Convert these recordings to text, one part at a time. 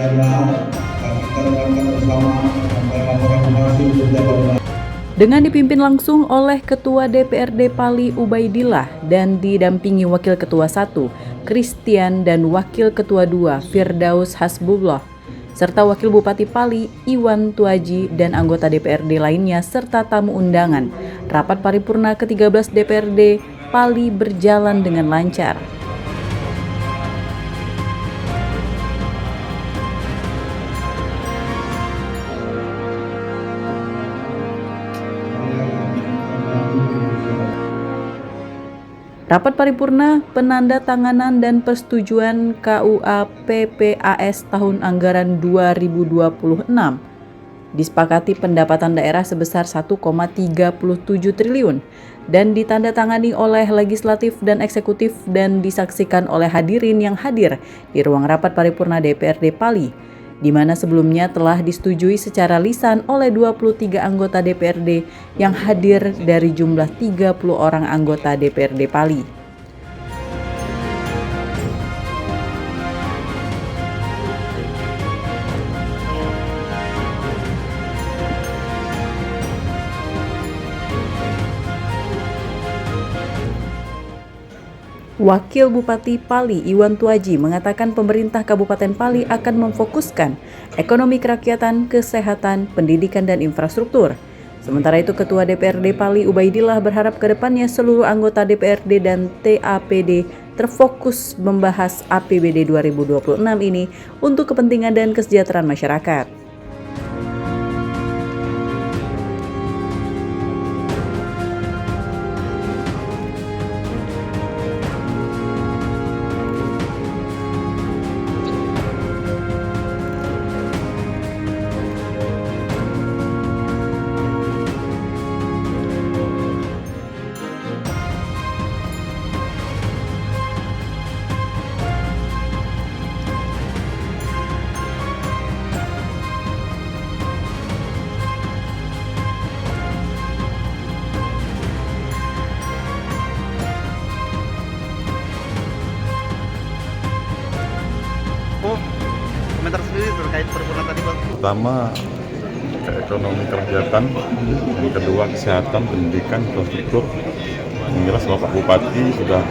kita rekan bersama sampai laporan hasil kerja pada. Dengan dipimpin langsung oleh Ketua DPRD Pali Ubaidillah dan didampingi Wakil Ketua 1 Christian dan Wakil Ketua 2 Firdaus Hasbullah, serta Wakil Bupati Pali Iwan Tuaji dan anggota DPRD lainnya serta tamu undangan, rapat paripurna ke-13 DPRD Pali berjalan dengan lancar. Rapat paripurna penandatanganan dan persetujuan KUA PPAS tahun anggaran 2026 disepakati pendapatan daerah sebesar 1,37 triliun dan ditandatangani oleh legislatif dan eksekutif dan disaksikan oleh hadirin yang hadir di ruang rapat paripurna DPRD Pali, di mana sebelumnya telah disetujui secara lisan oleh 23 anggota DPRD yang hadir dari jumlah 30 orang anggota DPRD Pali. Wakil Bupati Pali Iwan Tuaji mengatakan pemerintah Kabupaten Pali akan memfokuskan ekonomi kerakyatan, kesehatan, pendidikan, dan infrastruktur. Sementara itu, Ketua DPRD Pali Ubaidillah berharap ke depannya seluruh anggota DPRD dan TAPD terfokus membahas APBD 2026 ini untuk kepentingan dan kesejahteraan masyarakat. Komentar sendiri terkait paripurna tadi, Bang. Pertama, ekonomi kerakyatan, yang kedua kesehatan, pendidikan, infrastruktur. Yang jelas Bapak Bupati sudah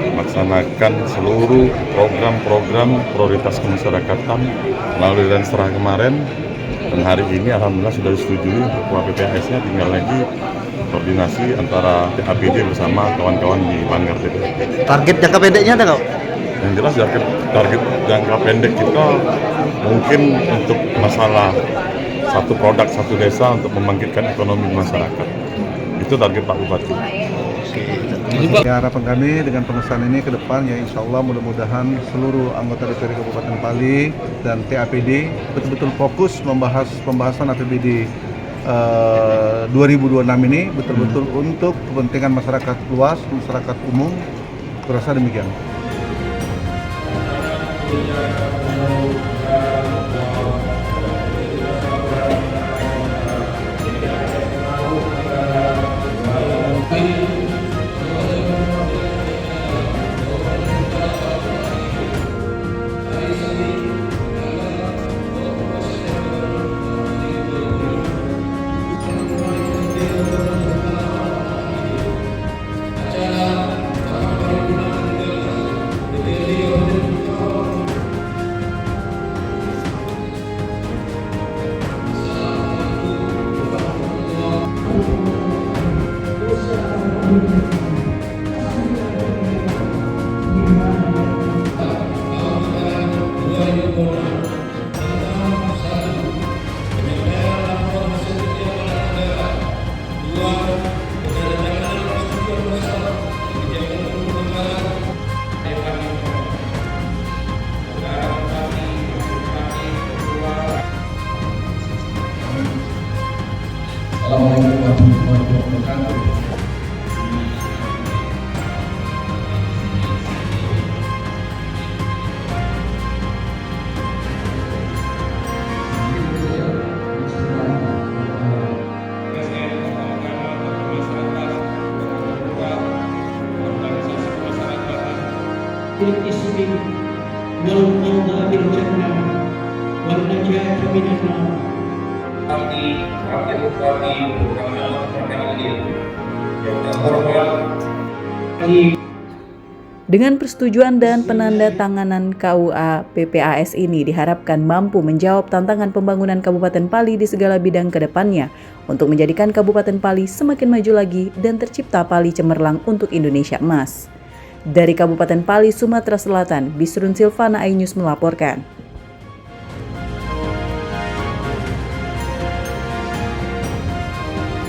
melaksanakan seluruh program-program prioritas kemasyarakatan melalui Renstra kemarin, dan hari ini alhamdulillah sudah disetujui untuk PPAS-nya, tinggal lagi koordinasi antara APD bersama kawan-kawan di Banggar DPRD. Target jangka pendeknya ada nggak? Yang jelas target jangka pendek kita mungkin untuk masalah satu produk satu desa untuk membangkitkan ekonomi masyarakat. Itu target Pak Bupati. Ya, harapan kami dengan pengesahan ini ke depan ya insya Allah mudah-mudahan seluruh anggota DPRD Kabupaten Pali dan TAPD betul-betul fokus membahas pembahasan APBD 2026 ini betul-betul untuk kepentingan masyarakat luas, masyarakat umum. Kurasa demikian. Assalamualaikum warahmatullahi wabarakatuh. Ismi wal qadha bil jannah Dengan persetujuan dan penandatanganan KUA PPAS ini diharapkan mampu menjawab tantangan pembangunan Kabupaten Pali di segala bidang ke depannya untuk menjadikan Kabupaten Pali semakin maju lagi dan tercipta Pali cemerlang untuk Indonesia Emas. Dari Kabupaten Pali, Sumatera Selatan, Bisrun Silvana, iNews melaporkan.